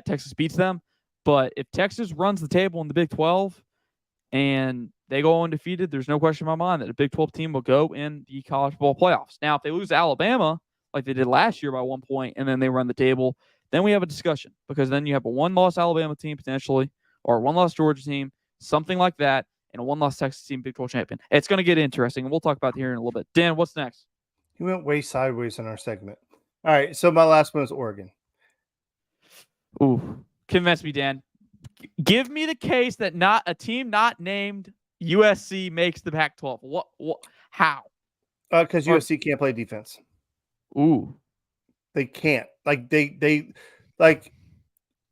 Texas beats them. But if Texas runs the table in the Big 12 and they go undefeated, there's no question in my mind that a Big 12 team will go in the college football playoffs. Now, if they lose to Alabama, like they did last year by 1 point, and then they run the table, then we have a discussion, because then you have a 1-loss Alabama team potentially, or a 1-loss Georgia team, something like that, and a 1-loss Texas team Big 12 champion. It's going to get interesting, and we'll talk about it here in a little bit. Dan, what's next? You went way sideways in our segment. All right, so my last one is Oregon. Ooh, convince me, Dan. Give me the case that not a team not named USC makes the Pac-12. What? How? Because USC can't play defense. Ooh, they can't. Like I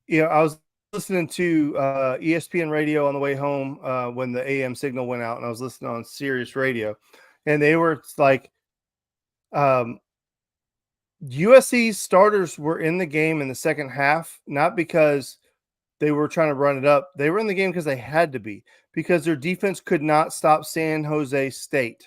was listening to ESPN radio on the way home when the AM signal went out, and I was listening on Sirius Radio, and they were like, USC starters were in the game in the second half, not because they were trying to run it up. They were in the game because they had to be, because their defense could not stop San Jose State,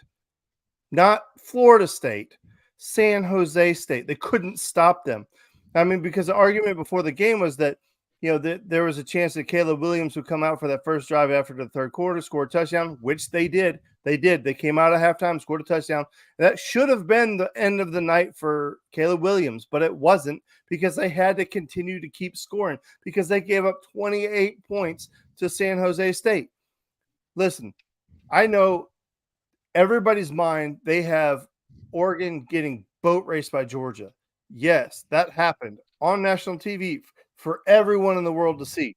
not Florida State, San Jose State. They couldn't stop them. I mean, because the argument before the game was that, there was a chance that Caleb Williams would come out for that first drive after the third quarter, score a touchdown, which they did. They did. They came out at halftime, scored a touchdown. That should have been the end of the night for Caleb Williams, but it wasn't, because they had to continue to keep scoring, because they gave up 28 points to San Jose State. Listen, I know everybody's mind, they have Oregon getting boat raced by Georgia. Yes, that happened on national TV for everyone in the world to see.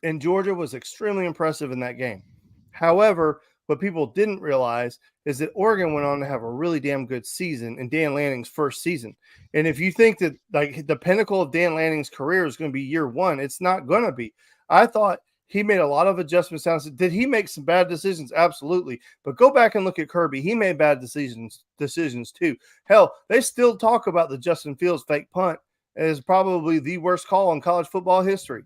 And Georgia was extremely impressive in that game. However, what people didn't realize is that Oregon went on to have a really damn good season in Dan Lanning's first season. And if you think that like the pinnacle of Dan Lanning's career is going to be year one, it's not going to be. I thought he made a lot of adjustments. Did he make some bad decisions? Absolutely. But go back and look at Kirby. He made bad decisions too. Hell, they still talk about the Justin Fields fake punt as probably the worst call in college football history.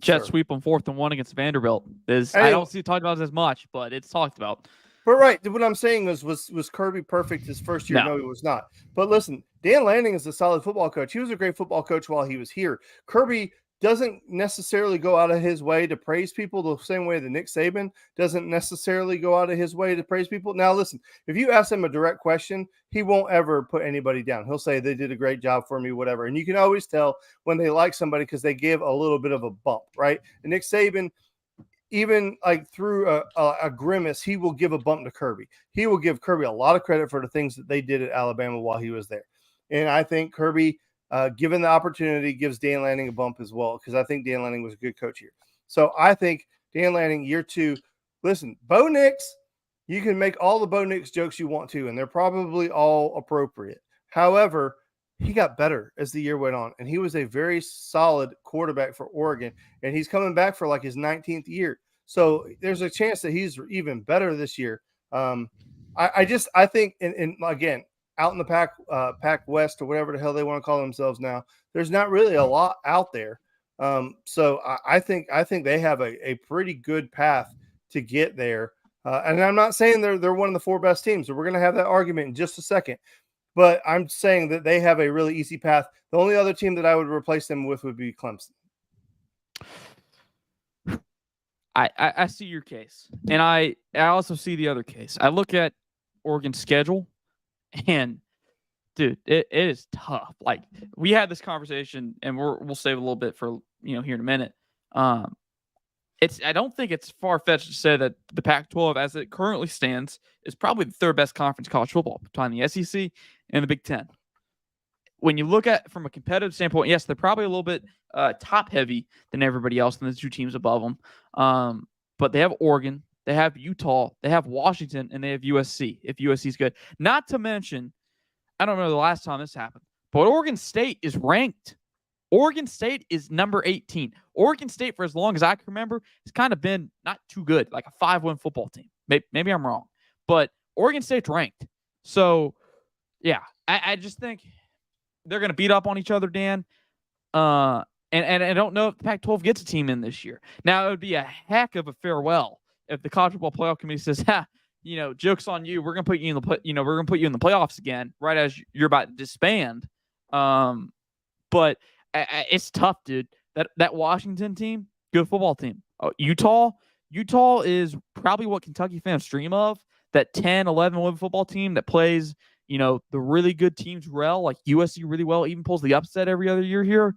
Jet sweep on 4th and 1 against Vanderbilt I don't see it talked about as much, but it's talked about. But right, what I'm saying was Kirby perfect his first year? No, he was not. But listen, Dan Lanning is a solid football coach. He was a great football coach while he was here. Kirby doesn't necessarily go out of his way to praise people the same way that Nick Saban doesn't necessarily go out of his way to praise people. Now, listen, if you ask him a direct question, he won't ever put anybody down. He'll say they did a great job for me, whatever. And you can always tell when they like somebody because they give a little bit of a bump, right? And Nick Saban, even like through a grimace, he will give a bump to Kirby. He will give Kirby a lot of credit for the things that they did at Alabama while he was there. And I think Kirby, given the opportunity, gives Dan Lanning a bump as well, because I think Dan Lanning was a good coach here. So I think Dan Lanning, year 2, listen, Bo Nix, you can make all the Bo Nix jokes you want to, and they're probably all appropriate. However, he got better as the year went on, and he was a very solid quarterback for Oregon, and he's coming back for like his 19th year. So there's a chance that he's even better this year. I think, and again, out in the Pac West or whatever the hell they want to call themselves now, there's not really a lot out there. So I think they have a pretty good path to get there. And I'm not saying they're one of the 4 best teams. So we're going to have that argument in just a second. But I'm saying that they have a really easy path. The only other team that I would replace them with would be Clemson. I see your case. And I also see the other case. I look at Oregon's schedule, and dude, it is tough. Like, we had this conversation, and we'll save a little bit for here in a minute. I don't think it's far-fetched to say that the Pac-12, as it currently stands, is probably the 3rd best conference in college football behind the SEC and the Big Ten. When you look at from a competitive standpoint, yes, they're probably a little bit top-heavy than everybody else than the 2 teams above them. But they have Oregon, they have Utah, they have Washington, and they have USC, if USC is good. Not to mention, I don't know the last time this happened, but Oregon State is ranked. Oregon State is number 18. Oregon State, for as long as I can remember, has kind of been not too good, like a 5-win football team. Maybe I'm wrong, but Oregon State's ranked. So, yeah, I just think they're going to beat up on each other, Dan. And I don't know if the Pac-12 gets a team in this year. Now, it would be a heck of a farewell if the College Football Playoff Committee says, joke's on you. We're going to put you in we're going to put you in the playoffs again, right as you're about to disband. But it's tough, dude. That Washington team, good football team. Utah is probably what Kentucky fans dream of. That 10, 11-win football team that plays, the really good teams well, like USC really well, even pulls the upset every other year here.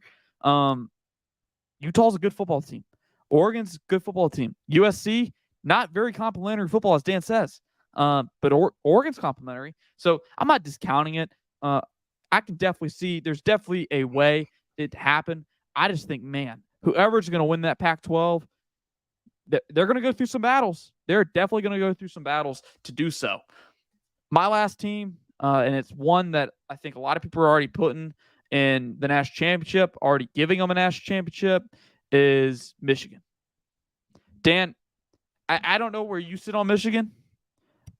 Utah's a good football team. Oregon's a good football team. USC, not very complimentary football, as Dan says. But Oregon's complimentary. So I'm not discounting it. I can definitely see there's definitely a way it to happen. I just think, man, whoever's going to win that Pac-12, they're going to go through some battles. They're definitely going to go through some battles to do so. My last team, and it's one that I think a lot of people are already putting in the national championship, already giving them a national championship, is Michigan. Dan, I don't know where you sit on Michigan.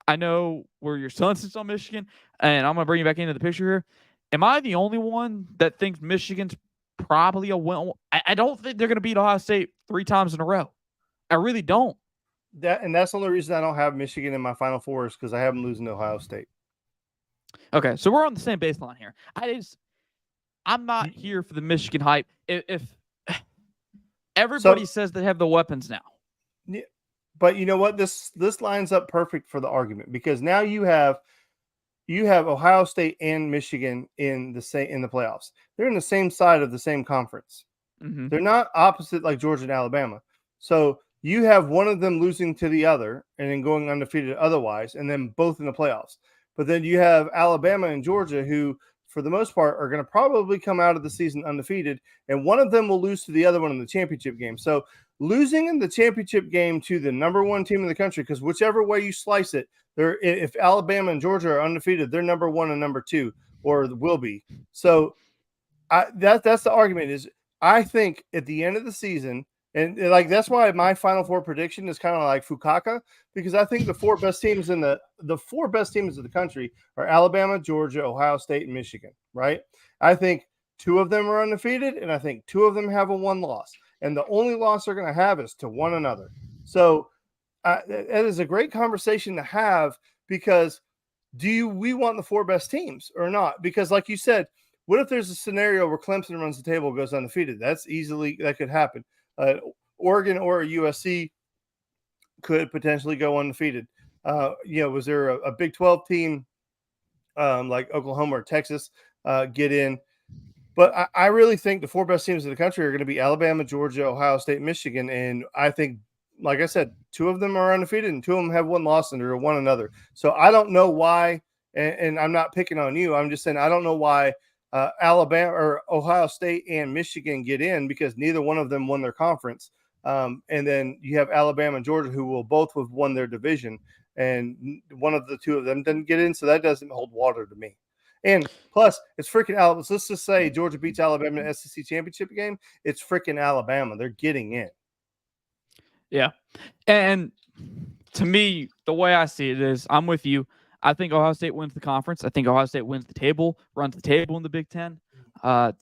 I know where your son sits on Michigan, and I'm going to bring you back into the picture here. Am I the only one that thinks Michigan's probably a win? I don't think they're going to beat Ohio State 3 times in a row. I really don't. That's the only reason I don't have Michigan in my Final Four is because I have them losing to Ohio State. Okay, so we're on the same baseline here. I'm not here for the Michigan hype. If everybody says they have the weapons now. Yeah, but you know what? This lines up perfect for the argument, because now you have Ohio State and Michigan in the playoffs. They're in the same side of the same conference. Mm-hmm. They're not opposite like Georgia and Alabama. So you have one of them losing to the other and then going undefeated otherwise, and then both in the playoffs. But then you have Alabama and Georgia, who for the most part are going to probably come out of the season undefeated, and one of them will lose to the other one in the championship game. So losing in the championship game to the number one team in the country, because whichever way you slice it, if Alabama and Georgia are undefeated, they're number one and number two, or will be. So that's the argument. Is I think at the end of the season, and like that's why my Final Four prediction is kind of like Fukaka, because I think the four best teams in the four best teams of the country are Alabama, Georgia, Ohio State, and Michigan. Right? I think two of them are undefeated, and I think two of them have a one loss, and the only loss they're going to have is to one another. So it is a great conversation to have, because we want the four best teams or not? Because like you said, what if there's a scenario where Clemson runs the table, goes undefeated? That could happen. Oregon or USC could potentially go undefeated. Was there a Big 12 team like Oklahoma or Texas get in? But I really think the four best teams in the country are going to be Alabama, Georgia, Ohio State, Michigan. And I think, like I said, two of them are undefeated and two of them have one loss under one another. So I don't know why, and I'm not picking on you. I'm just saying I don't know why Alabama or Ohio State and Michigan get in, because neither one of them won their conference. And then you have Alabama and Georgia, who will both have won their division, and one of the two of them didn't get in. So that doesn't hold water to me. And plus, it's freaking Alabama. Let's just say Georgia beats Alabama in the SEC championship game. It's freaking Alabama. They're getting in. Yeah. And to me, the way I see it is, I'm with you. I think Ohio State wins the conference. I think Ohio State wins the table, runs the table in the Big Ten.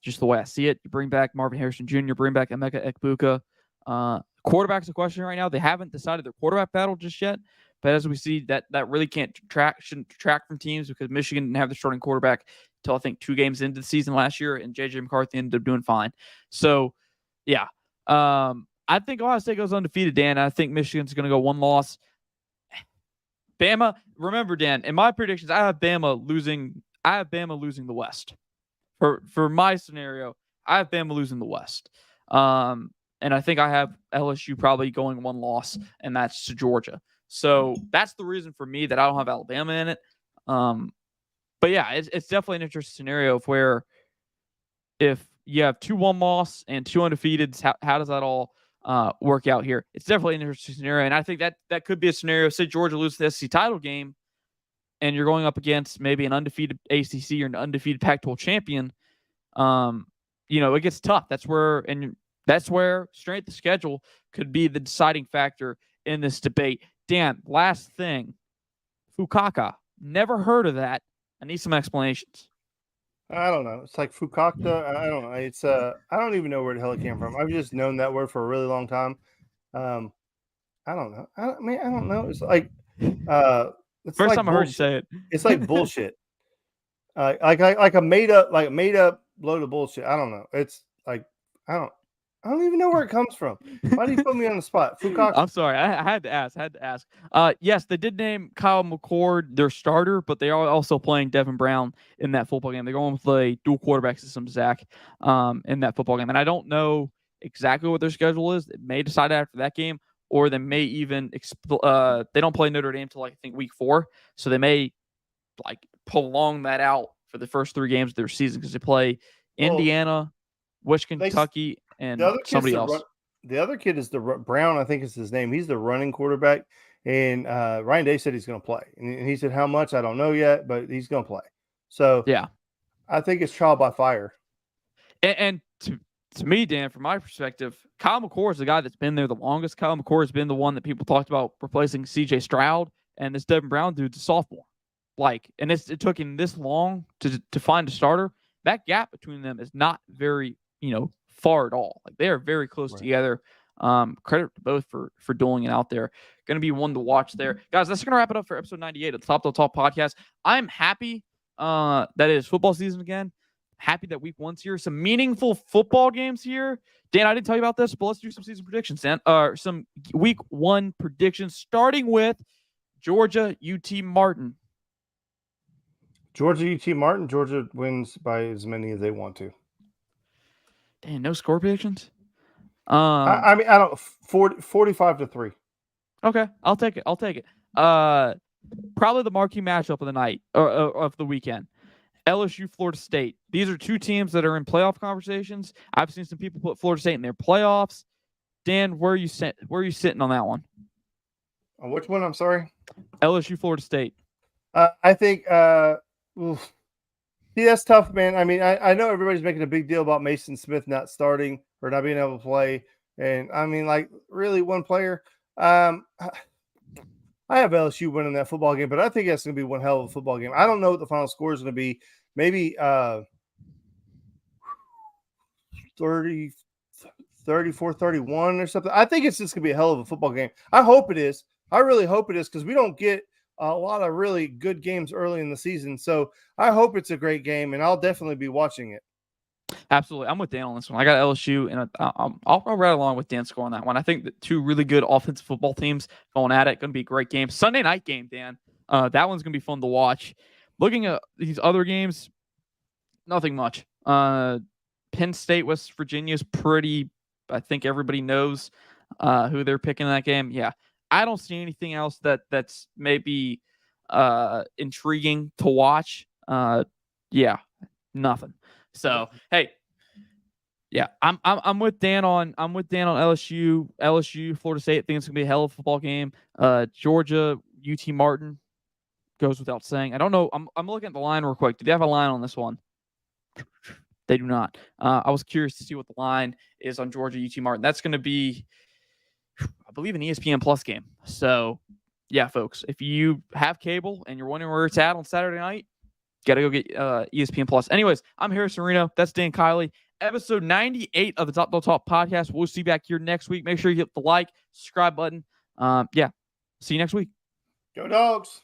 Just the way I see it. You bring back Marvin Harrison Jr., bring back Emeka Egbuka. Quarterback's a question right now. They haven't decided their quarterback battle just yet. But as we see, that really shouldn't detract from teams, because Michigan didn't have their starting quarterback until I think 2 games into the season last year, and J.J. McCarthy ended up doing fine. So, yeah. I think Ohio State goes undefeated, Dan. I think Michigan's going to go one loss. Bama, remember, Dan, in my predictions, I have Bama losing the West. For my scenario, I have Bama losing the West. And I think I have LSU probably going one loss, and that's to Georgia. So that's the reason for me that I don't have Alabama in it. But yeah, it's definitely an interesting scenario of where if you have 2 1-loss and 2 undefeateds, how does that all work out here? It's definitely an interesting scenario, and I think that could be a scenario. Say Georgia loses the SEC title game, and you're going up against maybe an undefeated ACC or an undefeated Pac-12 champion. It gets tough. That's where strength of schedule could be the deciding factor in this debate. Dan, last thing, Fukaka. Never heard of that. I need some explanations. I don't know. It's like Fukakta. I don't know. It's I don't even know where the hell it came from. I've just known that word for a really long time. I don't know. I don't know. It's like it's first like time I heard you say it. It's like bullshit. Like a made up load of bullshit. I don't know. It's like I don't even know where it comes from. Why do you put me on the spot? Fukaka. I'm sorry. I had to ask. Yes, they did name Kyle McCord their starter, but they are also playing Devin Brown in that football game. They're going with a dual quarterback system, Zach, in that football game. And I don't know exactly what their schedule is. They may decide after that game, or they may even they don't play Notre Dame till I think week 4, so they may prolong that out for the first 3 games of their season, because they play Indiana, West Kentucky, and somebody else. The other kid is Brown, I think is his name. He's the running quarterback, and Ryan Day said he's going to play. And he said how much, I don't know yet, but he's going to play. So yeah, I think it's trial by fire. And to me, Dan, from my perspective, Kyle McCord is the guy that's been there the longest. Kyle McCord has been the one that people talked about replacing C.J. Stroud, and this Devin Brown dude's a sophomore. And it took him this long to find a starter. That gap between them is not very far at all. They are very close together. Credit to both for dueling it out there. Going to be one to watch there. Guys, that's going to wrap it up for episode 98 of the Top podcast. I'm happy that it is football season again. Happy that week 1's here. Some meaningful football games here. Dan, I didn't tell you about this, but let's do some season predictions, Dan. Some week 1 predictions, starting with Georgia UT Martin. Georgia UT Martin. Georgia wins by as many as they want to. Damn, no score predictions? I don't 45-3. Okay, I'll take it. Probably the marquee matchup of the night or of the weekend. LSU, Florida State. These are 2 teams that are in playoff conversations. I've seen some people put Florida State in their playoffs. Dan, where are you sitting on that one? Which one? I'm sorry. LSU, Florida State. I think. Oof. See, that's tough, man. I mean, I know everybody's making a big deal about Mason Smith not starting or not being able to play, and I mean, like, really, one player. I have LSU winning that football game, but I think that's going to be one hell of a football game. I don't know what the final score is going to be. Maybe 30, 34, 31 or something. I think it's just going to be a hell of a football game. I hope it is. I really hope it is, because we don't get a lot of really good games early in the season. So I hope it's a great game, and I'll definitely be watching it. Absolutely. I'm with Dan on this one. I got LSU, and I'll ride along with Dan's score on that one. I think the two really good offensive football teams going at it. Going to be a great game. Sunday night game, Dan. That one's going to be fun to watch. Looking at these other games, nothing much. Penn State, West Virginia is pretty, I think everybody knows who they're picking in that game. Yeah. I don't see anything else that's maybe intriguing to watch. Yeah, nothing. So hey, yeah, I'm with Dan on LSU, Florida State. I think it's gonna be a hell of a football game. Georgia, UT Martin goes without saying. I don't know. I'm looking at the line real quick. Do they have a line on this one? They do not. I was curious to see what the line is on Georgia, UT Martin. That's going to be, I believe, an ESPN Plus game. So, yeah, folks, if you have cable and you're wondering where it's at on Saturday night, got to go get ESPN Plus. Anyways, I'm Harrison Reno. That's Dan Kiley. Episode 98 of the Top Dog Talk podcast. We'll see you back here next week. Make sure you hit the like, subscribe button. Yeah, see you next week. Go Dogs.